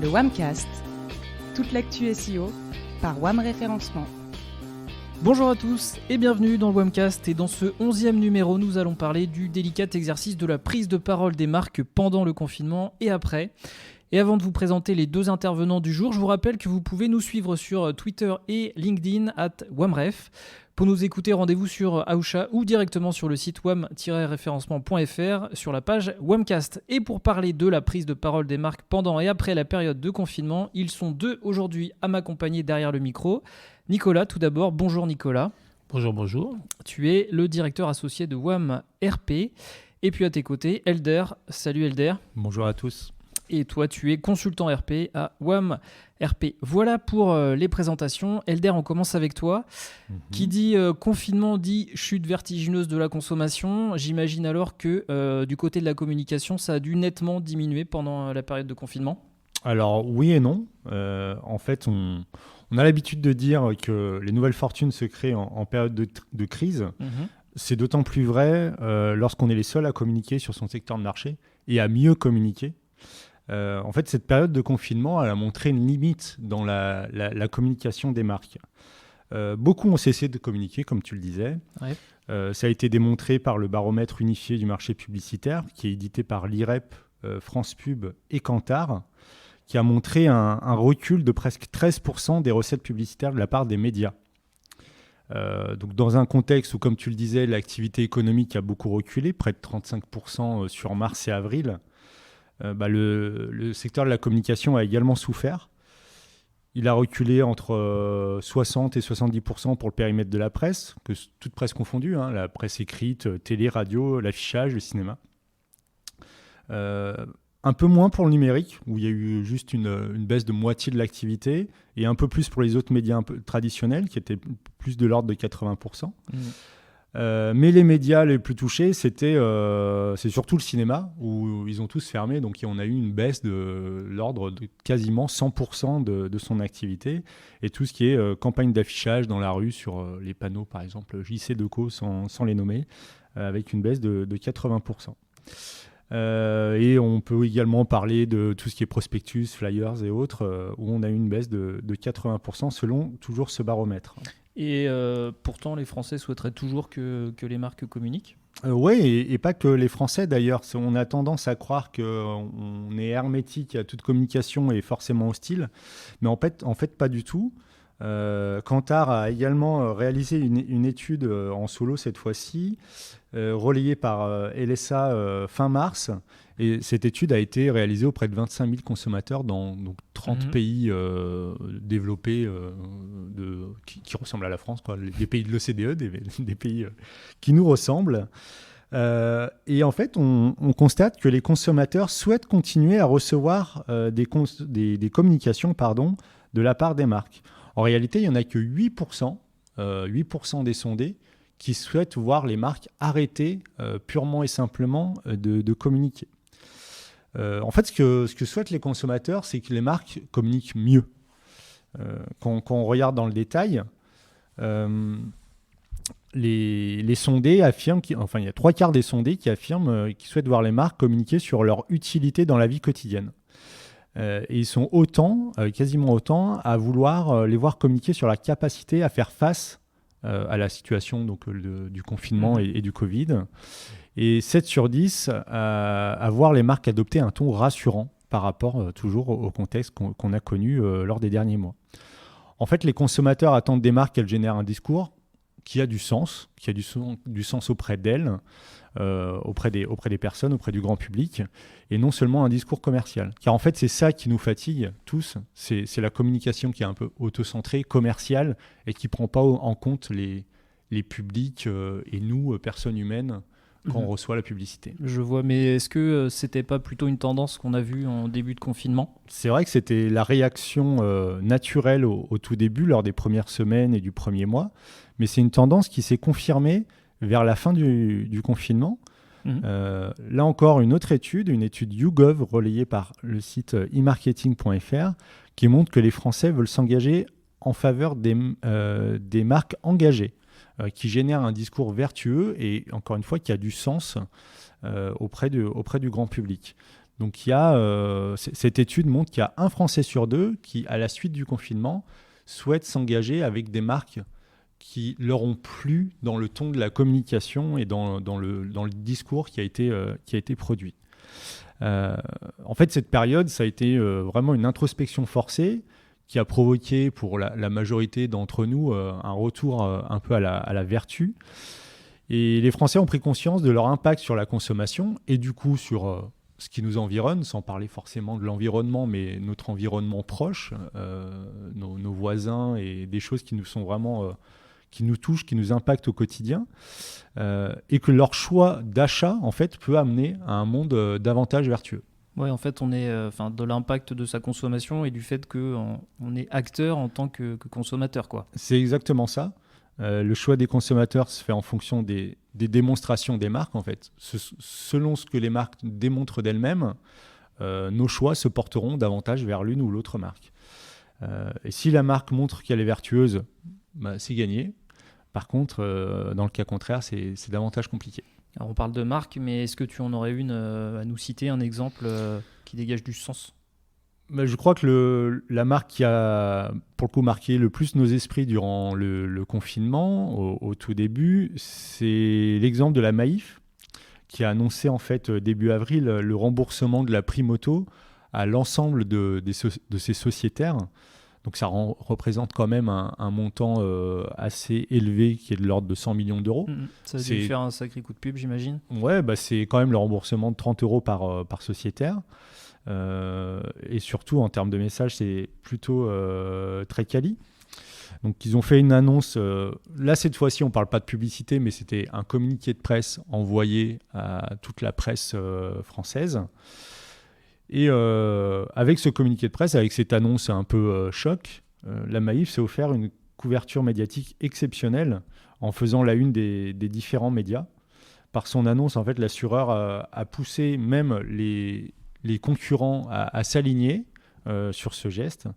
Le Wamcast, toute l'actu SEO par WAM Référencement. Bonjour à tous et bienvenue dans le Wamcast, et dans ce 11e numéro, nous allons parler du délicat exercice de la prise de parole des marques pendant le confinement et après. Et avant de vous présenter les deux intervenants du jour, je vous rappelle que vous pouvez nous suivre sur Twitter et LinkedIn @WamRef. Pour nous écouter, rendez-vous sur Aosha ou directement sur le site wam-référencement.fr sur la page Wamcast. Et pour parler de la prise de parole des marques pendant et après la période de confinement, ils sont deux aujourd'hui à m'accompagner derrière le micro. Nicolas, tout d'abord, bonjour Nicolas. Bonjour. Tu es le directeur associé de WAM RP. Et puis à tes côtés, Elder. Salut Elder. Bonjour à tous. Et toi, tu es consultant RP à WAM RP. Voilà pour les présentations. Elder, on commence avec toi. Qui dit confinement dit chute vertigineuse de la consommation. J'imagine alors que du côté de la communication, ça a dû nettement diminuer pendant la période de confinement. Alors oui et non. En fait, on a l'habitude de dire que les nouvelles fortunes se créent en période de crise. C'est d'autant plus vrai lorsqu'on est les seuls à communiquer sur son secteur de marché et à mieux communiquer. En fait, cette période de confinement, elle a montré une limite dans la communication des marques. Beaucoup ont cessé de communiquer, comme tu le disais. Ouais. Ça a été démontré par le baromètre unifié du marché publicitaire, qui est édité par l'IREP, France Pub et Kantar, qui a montré un recul de presque 13% des recettes publicitaires de la part des médias. Donc dans un contexte où, comme tu le disais, l'activité économique a beaucoup reculé, près de 35% sur mars et avril, le secteur de la communication a également souffert. Il a reculé entre 60 et 70% pour le périmètre de la presse, toute presse confondue, la presse écrite, télé, radio, l'affichage, le cinéma. Un peu moins pour le numérique, où il y a eu juste une baisse de moitié de l'activité, et un peu plus pour les autres médias un peu traditionnels, qui étaient plus de l'ordre de 80%. Mais les médias les plus touchés, c'est surtout le cinéma, où ils ont tous fermé, donc on a eu une baisse de l'ordre de quasiment 100% de son activité, et tout ce qui est campagne d'affichage dans la rue, sur les panneaux par exemple, JC Deco sans les nommer, avec une baisse de 80%. Et on peut également parler de tout ce qui est prospectus, flyers et autres, où on a eu une baisse de 80% selon toujours ce baromètre. Et pourtant, les Français souhaiteraient toujours que les marques communiquent. Oui, et pas que les Français d'ailleurs. On a tendance à croire qu'on est hermétique à toute communication et forcément hostile, mais en fait pas du tout. Kantar a également réalisé une étude en solo cette fois-ci, relayée par LSA fin mars. Et cette étude a été réalisée auprès de 25 000 consommateurs dans 30 pays développés qui ressemblent à la France, quoi, des pays de l'OCDE, des pays qui nous ressemblent. Et en fait, on constate que les consommateurs souhaitent continuer à recevoir des communications de la part des marques. En réalité, il n'y en a que 8% des sondés qui souhaitent voir les marques arrêter purement et simplement de communiquer. En fait, ce que souhaitent les consommateurs, c'est que les marques communiquent mieux. Quand on regarde dans le détail, les sondés affirment, il y a 3/4 des sondés qui affirment qu'ils souhaitent voir les marques communiquer sur leur utilité dans la vie quotidienne. Et ils sont quasiment autant, à vouloir les voir communiquer sur la capacité à faire face à la situation du confinement et du Covid. Et 7 sur 10 à voir les marques adopter un ton rassurant par rapport toujours au contexte qu'on a connu lors des derniers mois. En fait, les consommateurs attendent des marques qu'elles génèrent un discours qui a du sens, du sens auprès d'elles, auprès des personnes, auprès du grand public, et non seulement un discours commercial. Car en fait, c'est ça qui nous fatigue tous, c'est la communication qui est un peu autocentrée, commerciale, et qui ne prend pas en compte les publics et nous, personnes humaines, quand on reçoit la publicité. Je vois, mais est-ce que c'était pas plutôt une tendance qu'on a vue en début de confinement ? C'est vrai que c'était la réaction naturelle au tout début, lors des premières semaines et du premier mois, mais c'est une tendance qui s'est confirmée vers la fin du confinement. Là encore, une autre étude, une étude YouGov relayée par le site emarketing.fr, qui montre que les Français veulent s'engager en faveur des marques engagées, qui génèrent un discours vertueux et, encore une fois, qui a du sens auprès du grand public. Donc cette étude montre qu'il y a un Français sur deux qui, à la suite du confinement, souhaite s'engager avec des marques qui leur ont plu dans le ton de la communication et dans le discours qui a été produit. En fait, cette période, ça a été vraiment une introspection forcée qui a provoqué pour la majorité d'entre nous un retour un peu à la vertu. Et les Français ont pris conscience de leur impact sur la consommation et du coup sur ce qui nous environne, sans parler forcément de l'environnement, mais notre environnement proche, nos voisins et des choses qui nous sont vraiment... qui nous touchent, qui nous impactent au quotidien, et que leur choix d'achat, en fait, peut amener à un monde davantage vertueux. Ouais, en fait, on est de l'impact de sa consommation et du fait qu'on est acteur en tant que consommateur, quoi. C'est exactement ça. Le choix des consommateurs se fait en fonction des démonstrations des marques, en fait. Selon ce que les marques démontrent d'elles-mêmes, nos choix se porteront davantage vers l'une ou l'autre marque. Et si la marque montre qu'elle est vertueuse, c'est gagné. Par contre, dans le cas contraire, c'est davantage compliqué. Alors on parle de marque, mais est-ce que tu en aurais une à nous citer, un exemple qui dégage du sens ? Je crois que la marque qui a, pour le coup, marqué le plus nos esprits durant le confinement, au tout début, c'est l'exemple de la Maïf, qui a annoncé en fait début avril le remboursement de la prime auto à l'ensemble de ses sociétaires. Donc ça représente quand même un montant assez élevé qui est de l'ordre de 100 millions d'euros. Ça a dû faire un sacré coup de pub, j'imagine. Ouais, c'est quand même le remboursement de 30 euros par sociétaire. Et surtout, en termes de message, c'est plutôt très quali. Donc ils ont fait une annonce. Là, cette fois-ci, on ne parle pas de publicité, mais c'était un communiqué de presse envoyé à toute la presse française. Et avec ce communiqué de presse, avec cette annonce un peu choc, la Maïf s'est offert une couverture médiatique exceptionnelle en faisant la une des différents médias. Par son annonce, en fait, l'assureur a poussé même les concurrents à s'aligner sur ce geste.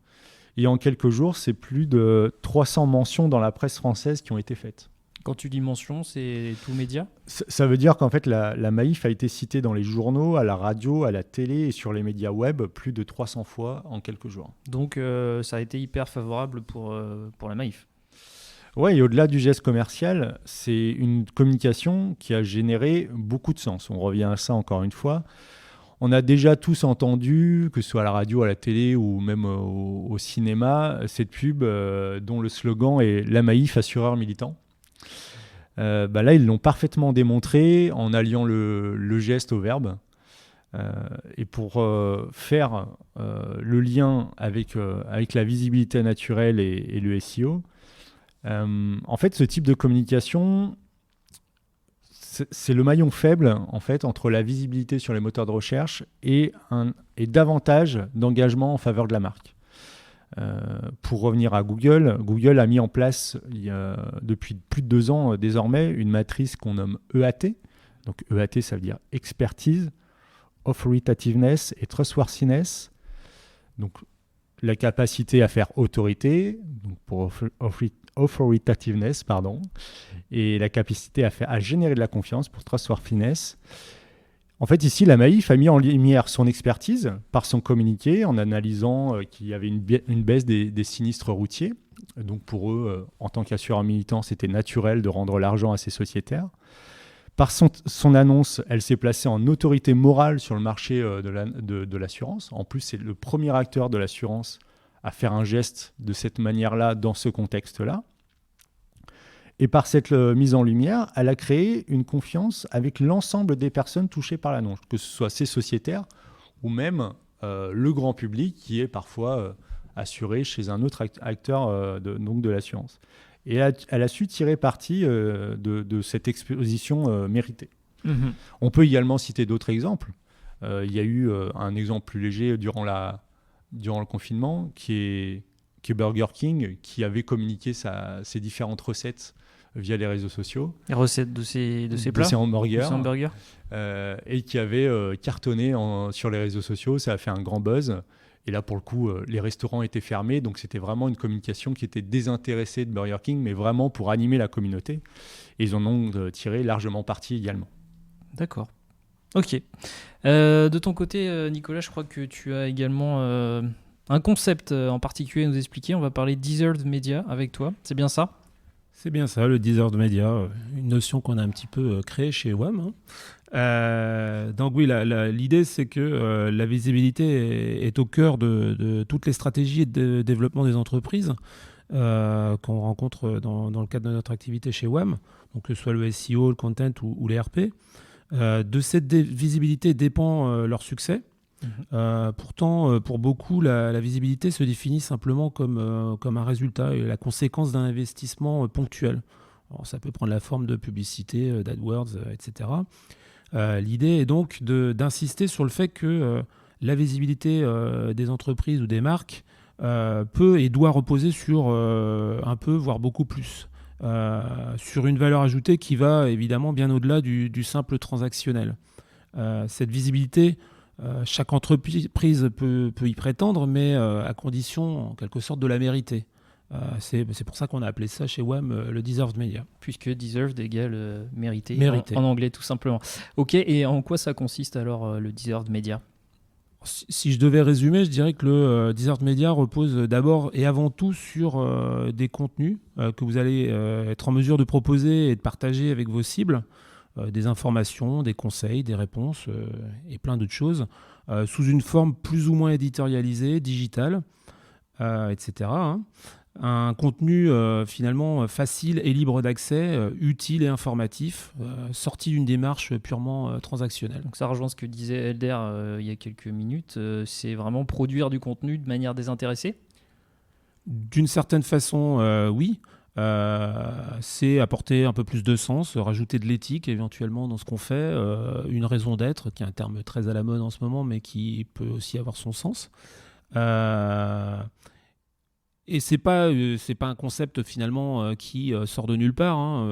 Et en quelques jours, c'est plus de 300 mentions dans la presse française qui ont été faites. Quand tu dis mention, c'est tout média ? Ça veut dire qu'en fait, la Maïf a été citée dans les journaux, à la radio, à la télé et sur les médias web plus de 300 fois en quelques jours. Donc, ça a été hyper favorable pour la Maïf. Ouais, et au-delà du geste commercial, c'est une communication qui a généré beaucoup de sens. On revient à ça encore une fois. On a déjà tous entendu, que ce soit à la radio, à la télé ou même au cinéma, cette pub dont le slogan est « La Maïf, assureur militant ». Là, ils l'ont parfaitement démontré en alliant le geste au verbe. Et pour faire le lien avec la visibilité naturelle et le SEO, en fait, ce type de communication, c'est le maillon faible en fait, entre la visibilité sur les moteurs de recherche et davantage d'engagement en faveur de la marque. Pour revenir à Google, Google a mis en place depuis plus de 2 ans désormais une matrice qu'on nomme EAT. Donc EAT, ça veut dire expertise, authoritativeness et trustworthiness. Donc la capacité à faire autorité, donc pour authoritativeness, et la capacité à générer de la confiance pour trustworthiness. En fait, ici, la Maïf a mis en lumière son expertise par son communiqué en analysant qu'il y avait une baisse des sinistres routiers. Donc pour eux, en tant qu'assureur militant, c'était naturel de rendre l'argent à ses sociétaires. Par son annonce, elle s'est placée en autorité morale sur le marché de l'assurance. En plus, c'est le premier acteur de l'assurance à faire un geste de cette manière-là dans ce contexte-là. Et par cette mise en lumière, elle a créé une confiance avec l'ensemble des personnes touchées par l'annonce, que ce soit ses sociétaires ou même le grand public qui est parfois assuré chez un autre acteur de l'assurance. Et elle a su tirer parti de cette exposition méritée. Mmh. On peut également citer d'autres exemples. Il y a eu un exemple plus léger durant le confinement qui est Burger King, qui avait communiqué ses différentes recettes via les réseaux sociaux. Les recettes de ces plats, de ces hamburgers. Et qui avait cartonné sur les réseaux sociaux. Ça a fait un grand buzz. Et là, pour le coup, les restaurants étaient fermés. Donc, c'était vraiment une communication qui était désintéressée de Burger King, mais vraiment pour animer la communauté. Et ils en ont tiré largement parti également. D'accord. Ok. De ton côté, Nicolas, je crois que tu as également un concept en particulier à nous expliquer. On va parler Deserved Media avec toi. C'est bien ça? C'est bien ça, le Deserved Media, une notion qu'on a un petit peu créée chez WAM. Donc oui, l'idée c'est que la visibilité est au cœur de toutes les stratégies de développement des entreprises qu'on rencontre dans le cadre de notre activité chez WAM, donc que ce soit le SEO, le content ou les RP. De cette visibilité dépend leur succès. Pourtant, pour beaucoup, la visibilité se définit simplement comme un résultat et la conséquence d'un investissement ponctuel. Alors, ça peut prendre la forme de publicité, d'AdWords, etc. L'idée est donc d'insister sur le fait que la visibilité des entreprises ou des marques peut et doit reposer sur un peu, voire beaucoup plus, sur une valeur ajoutée qui va évidemment bien au-delà du simple transactionnel. Cette visibilité, chaque entreprise peut y prétendre, mais à condition, en quelque sorte, de la mériter. C'est pour ça qu'on a appelé ça chez WAM le Deserved Media. Puisque Deserved égale mérité, Mérité. En anglais tout simplement. Ok, et en quoi ça consiste alors le Deserved Media? Si je devais résumer, je dirais que le Deserved Media repose d'abord et avant tout sur des contenus que vous allez être en mesure de proposer et de partager avec vos cibles. Des informations, des conseils, des réponses et plein d'autres choses, sous une forme plus ou moins éditorialisée, digitale, etc. Un contenu finalement facile et libre d'accès, utile et informatif, sorti d'une démarche purement transactionnelle. Donc ça rejoint ce que disait Elder il y a quelques minutes, c'est vraiment produire du contenu de manière désintéressée? D'une certaine façon, oui. C'est apporter un peu plus de sens, rajouter de l'éthique éventuellement dans ce qu'on fait, une raison d'être, qui est un terme très à la mode en ce moment, mais qui peut aussi avoir son sens. Et c'est pas un concept finalement qui sort de nulle part.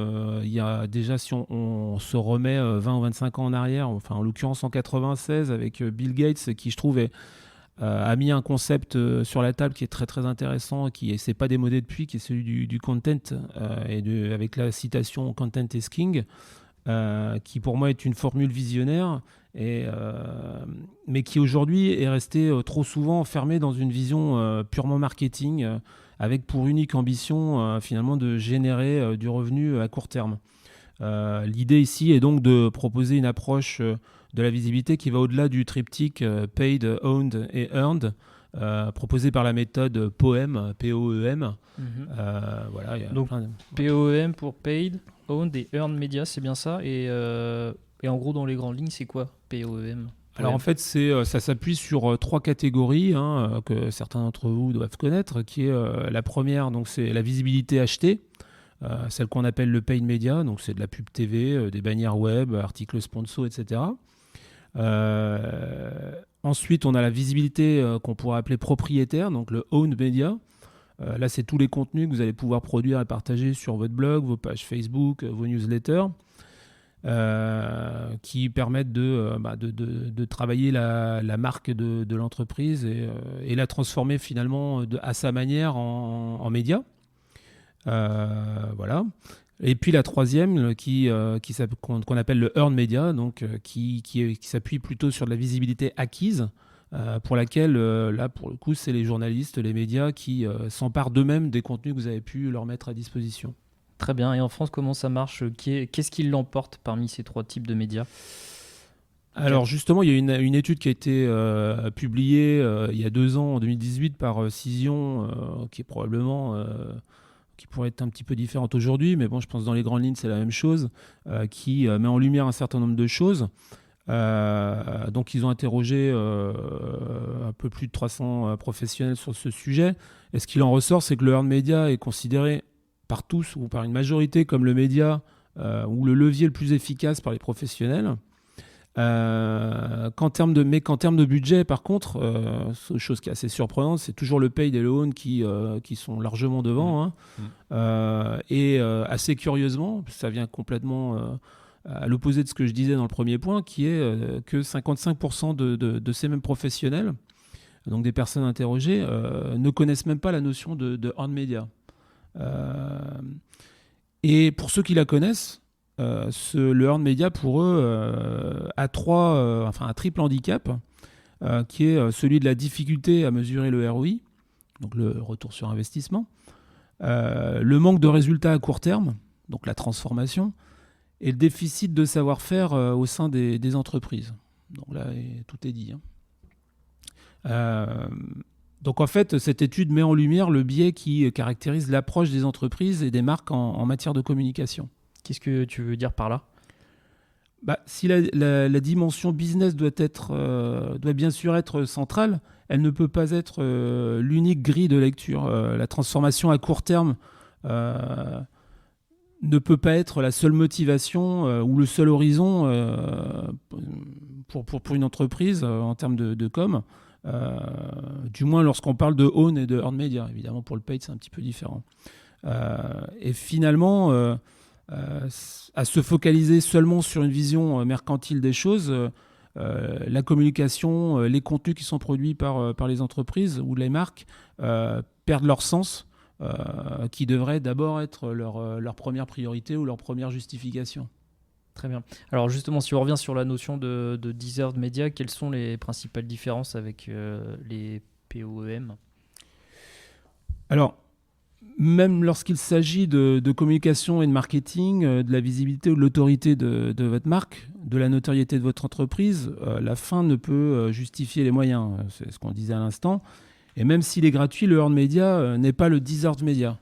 Il y a déjà, si on se remet 20 ou 25 ans en arrière, enfin en l'occurrence en 96 avec Bill Gates, qui je trouve a mis un concept sur la table qui est très très intéressant, qui ne s'est pas démodé depuis, qui est celui du content, avec la citation "Content is king", qui pour moi est une formule visionnaire, mais qui aujourd'hui est restée trop souvent enfermée dans une vision purement marketing, avec pour unique ambition finalement de générer du revenu à court terme. L'idée ici est donc de proposer une approche de la visibilité qui va au-delà du triptyque Paid, Owned et Earned, proposé par la méthode POEM, P-O-E-M. Voilà, il y a donc plein de... POEM pour Paid, Owned et Earned Media, c'est bien ça, et en gros dans les grandes lignes c'est quoi POEM? Alors en fait, ça s'appuie sur trois catégories que certains d'entre vous doivent connaître, qui est la première, donc c'est la visibilité achetée, celle qu'on appelle le paid media, donc c'est de la pub TV, des bannières web, articles sponsors, etc. Ensuite, on a la visibilité qu'on pourrait appeler propriétaire, donc le owned media. Là, c'est tous les contenus que vous allez pouvoir produire et partager sur votre blog, vos pages Facebook, vos newsletters, qui permettent de travailler la marque de l'entreprise et la transformer finalement à sa manière en média. Voilà. Et puis la troisième qu'on appelle le earned media, donc qui s'appuie plutôt sur de la visibilité acquise, pour laquelle là pour le coup c'est les journalistes, les médias qui s'emparent d'eux-mêmes des contenus que vous avez pu leur mettre à disposition. Très bien. Et en France, comment ça marche? Qu'est-ce qui l'emporte parmi ces trois types de médias? Alors justement, il y a une étude qui a été publiée il y a 2 ans, en 2018, par Cision, qui est probablement... qui pourrait être un petit peu différente aujourd'hui, mais bon, je pense que dans les grandes lignes, c'est la même chose, qui met en lumière un certain nombre de choses. Donc, ils ont interrogé un peu plus de 300 professionnels sur ce sujet. Et ce qu'il en ressort, c'est que le earned media est considéré par tous ou par une majorité comme le média ou le levier le plus efficace par les professionnels. Qu'en termes de budget, par contre, chose qui est assez surprenante, c'est toujours le paid et le own qui sont largement devant. Et assez curieusement, ça vient complètement à l'opposé de ce que je disais dans le premier point, qui est que 55% de ces mêmes professionnels, donc des personnes interrogées, ne connaissent même pas la notion de earned media. Et pour ceux qui la connaissent, le earned media pour eux a un triple handicap qui est celui de la difficulté à mesurer le ROI, donc le retour sur investissement, le manque de résultats à court terme, donc la transformation, et le déficit de savoir-faire au sein des entreprises. Donc là, tout est dit. Donc en fait, cette étude met en lumière le biais qui caractérise l'approche des entreprises et des marques en matière de communication. Qu'est-ce que tu veux dire par là ? Si la dimension business doit bien sûr être centrale, elle ne peut pas être l'unique grille de lecture. La transformation à court terme ne peut pas être la seule motivation ou le seul horizon pour une entreprise en termes de com. Du moins lorsqu'on parle de own et de earned media. Évidemment, pour le paid, c'est un petit peu différent. Et finalement, à se focaliser seulement sur une vision mercantile des choses, la communication, les contenus qui sont produits par les entreprises ou les marques perdent leur sens, qui devrait d'abord être leur première priorité ou leur première justification. Très bien. Alors justement, si on revient sur la notion de deserved media, quelles sont les principales différences avec les POEM ? Alors, même lorsqu'il s'agit de communication et de marketing, de la visibilité ou de l'autorité de votre marque, de la notoriété de votre entreprise, la fin ne peut justifier les moyens. C'est ce qu'on disait à l'instant. Et même s'il est gratuit, le earned media n'est pas le deserved media.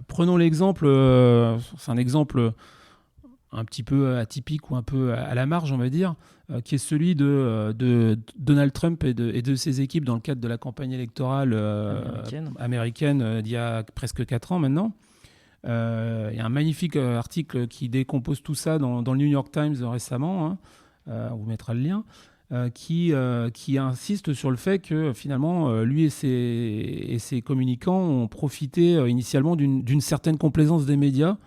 Prenons l'exemple, c'est un exemple un petit peu atypique ou un peu à la marge, on va dire, qui est celui de Donald Trump et de ses équipes dans le cadre de la campagne électorale américaine d'il y a presque 4 ans maintenant. Il y a un magnifique article qui décompose tout ça dans le New York Times récemment, on vous mettra le lien, qui insiste sur le fait que finalement, lui et ses communicants ont profité initialement d'une certaine complaisance des médias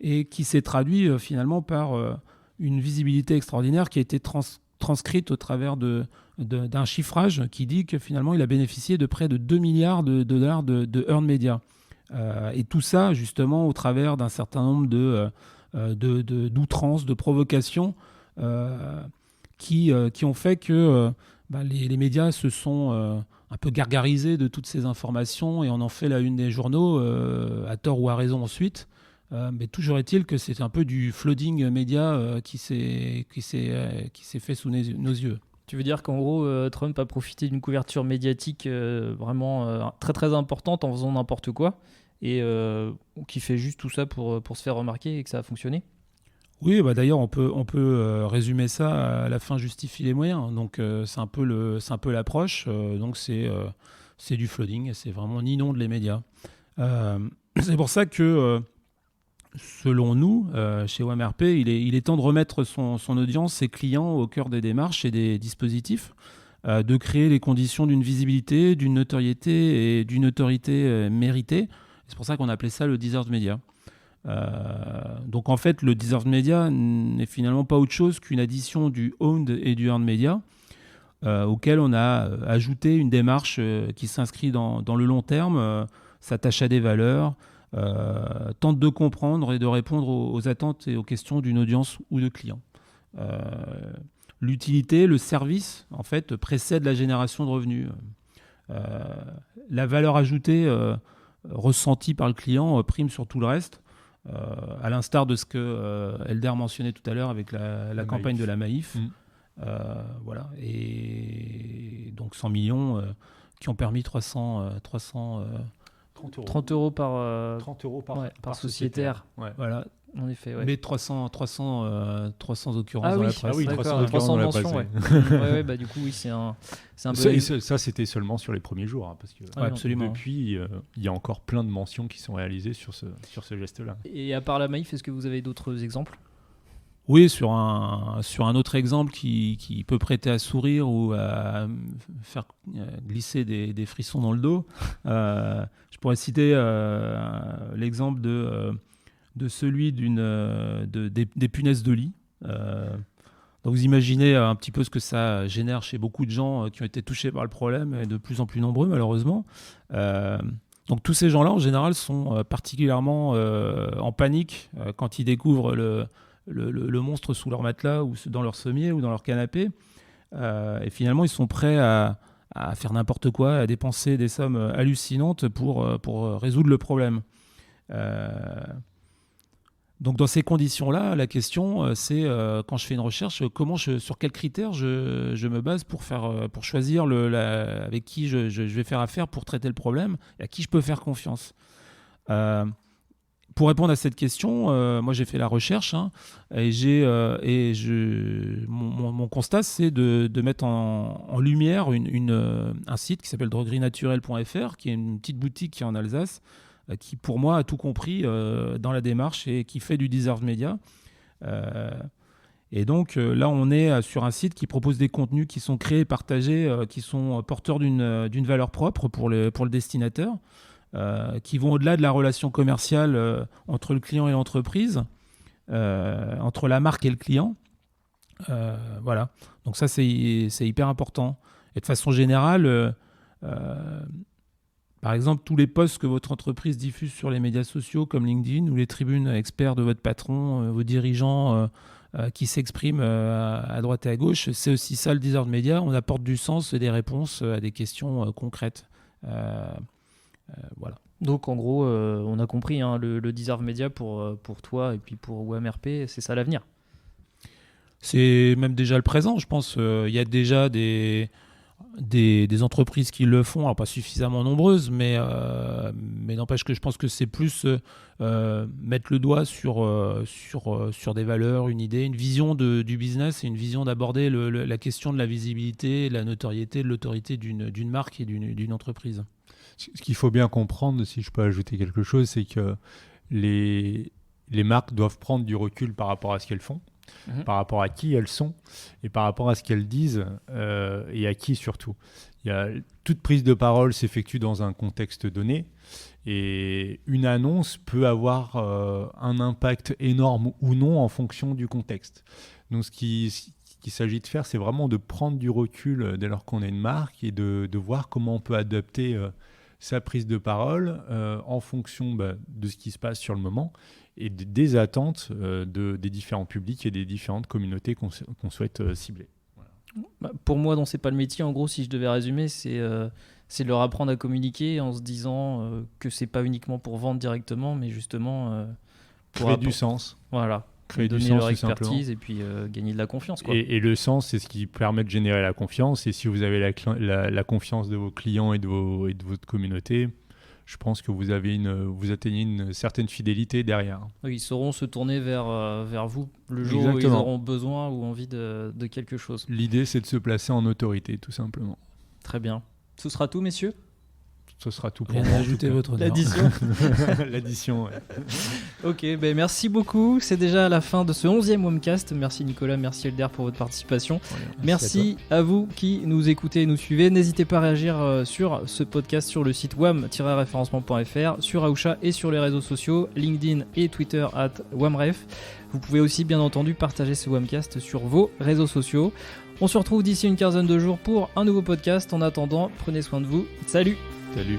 et qui s'est traduit finalement par une visibilité extraordinaire qui a été transcrite au travers d'un chiffrage qui dit que finalement il a bénéficié de près de 2 milliards de dollars de earned media. Et tout ça justement au travers d'un certain nombre d'outrances, de provocations qui ont fait que les médias se sont un peu gargarisés de toutes ces informations et on en fait la une des journaux, à tort ou à raison ensuite. Mais toujours est-il que c'est un peu du flooding média qui s'est fait sous nos yeux. Tu veux dire qu'en gros, Trump a profité d'une couverture médiatique vraiment très très importante en faisant n'importe quoi et qui fait juste tout ça pour se faire remarquer et que ça a fonctionné ? Oui, d'ailleurs, on peut résumer ça à la fin justifie les moyens. Donc, c'est un peu l'approche. Donc, c'est du flooding et c'est vraiment inonde les médias. C'est pour ça que, selon nous, chez WAMRP, il est temps de remettre son audience, ses clients au cœur des démarches et des dispositifs, de créer les conditions d'une visibilité, d'une notoriété et d'une autorité méritée. C'est pour ça qu'on appelait ça le deserved media. Donc en fait, le deserved media n'est finalement pas autre chose qu'une addition du owned et du earned media, auquel on a ajouté une démarche qui s'inscrit dans le long terme, s'attache à des valeurs, tente de comprendre et de répondre aux attentes et aux questions d'une audience ou de clients. L'utilité, le service, en fait, précède la génération de revenus. La valeur ajoutée ressentie par le client prime sur tout le reste. À l'instar de ce que Elder mentionnait tout à l'heure avec la campagne de la Maïf. Voilà. Et donc 100 millions qui ont permis 30 euros par sociétaire. Ouais. Voilà. En effet, ouais. Mais 300 occurrences dans la presse. Ah oui, 300 mentions, ouais. Du coup, oui, c'est un peu... Ça, c'était seulement sur les premiers jours, parce que absolument. Depuis, il y a encore plein de mentions qui sont réalisées sur ce geste-là. Et à part la Maïf, est-ce que vous avez d'autres exemples ? Oui, sur un autre exemple qui peut prêter à sourire ou à faire glisser des frissons dans le dos, je pourrais citer l'exemple de celui des punaises de lit. Donc vous imaginez un petit peu ce que ça génère chez beaucoup de gens qui ont été touchés par le problème, et de plus en plus nombreux malheureusement. Donc tous ces gens-là, en général, sont particulièrement en panique quand ils découvrent le monstre sous leur matelas ou dans leur sommier ou dans leur canapé. Et finalement, ils sont prêts à faire n'importe quoi, à dépenser des sommes hallucinantes pour résoudre le problème. Donc dans ces conditions-là, la question, c'est quand je fais une recherche, sur quels critères je me base pour choisir avec qui je vais faire affaire pour traiter le problème et à qui je peux faire confiance. Pour répondre à cette question, moi j'ai fait la recherche et mon constat c'est de mettre en lumière un site qui s'appelle droguerienaturelle.fr, qui est une petite boutique qui est en Alsace, qui pour moi a tout compris dans la démarche et qui fait du deserved media. Et donc là on est sur un site qui propose des contenus qui sont créés et partagés, qui sont porteurs d'une valeur propre pour le destinataire, qui vont au-delà de la relation commerciale entre le client et l'entreprise, entre la marque et le client. Voilà. Donc ça c'est hyper important. Et de façon générale, par exemple, tous les posts que votre entreprise diffuse sur les médias sociaux comme LinkedIn ou les tribunes experts de votre patron, vos dirigeants qui s'expriment à droite et à gauche, c'est aussi ça le deserved media. On apporte du sens et des réponses à des questions concrètes. Voilà. Donc en gros, on a compris le deserved media pour toi et puis pour WAM-RP, c'est ça l'avenir. C'est même déjà le présent, je pense. Il y a déjà des entreprises qui le font, alors pas suffisamment nombreuses, mais n'empêche que je pense que c'est plus mettre le doigt sur des valeurs, une idée, une vision du business et une vision d'aborder la question de la visibilité, de la notoriété, de l'autorité d'une marque et d'une entreprise. Ce qu'il faut bien comprendre, si je peux ajouter quelque chose, c'est que les marques doivent prendre du recul par rapport à ce qu'elles font, par rapport à qui elles sont et par rapport à ce qu'elles disent et à qui surtout. Toute prise de parole s'effectue dans un contexte donné et une annonce peut avoir un impact énorme ou non en fonction du contexte. Donc ce qu'il s'agit de faire, c'est vraiment de prendre du recul dès lors qu'on est une marque et de voir comment on peut adapter sa prise de parole en fonction de ce qui se passe sur le moment et des attentes des différents publics et des différentes communautés qu'on souhaite cibler. Voilà. Pour moi, dont c'est pas le métier, en gros, si je devais résumer, c'est de leur apprendre à communiquer en se disant que c'est pas uniquement pour vendre directement, mais justement pour créer du sens. Voilà. Créer donner du sens, leur expertise simplement. et puis gagner de la confiance, quoi. Et le sens, c'est ce qui permet de générer la confiance. Et si vous avez la confiance de vos clients et de votre communauté, je pense que vous atteignez une certaine fidélité derrière. Ils sauront se tourner vers vous le jour où ils auront besoin ou envie de quelque chose. L'idée, c'est de se placer en autorité, tout simplement. Très bien. Ce sera tout, messieurs ? Ce sera tout pour moi. Ajoutez votre honneur. L'addition. L'addition, ouais. Ok, merci beaucoup. C'est déjà la fin de ce 11e WAMcast. Merci Nicolas, merci Elder pour votre participation. Ouais, merci à vous qui nous écoutez et nous suivez. N'hésitez pas à réagir sur ce podcast sur le site wam-référencement.fr, sur Aoucha et sur les réseaux sociaux, LinkedIn et Twitter @wamref. Vous pouvez aussi bien entendu partager ce WAMcast sur vos réseaux sociaux. On se retrouve d'ici une quinzaine de jours pour un nouveau podcast. En attendant, prenez soin de vous. Salut! Salut!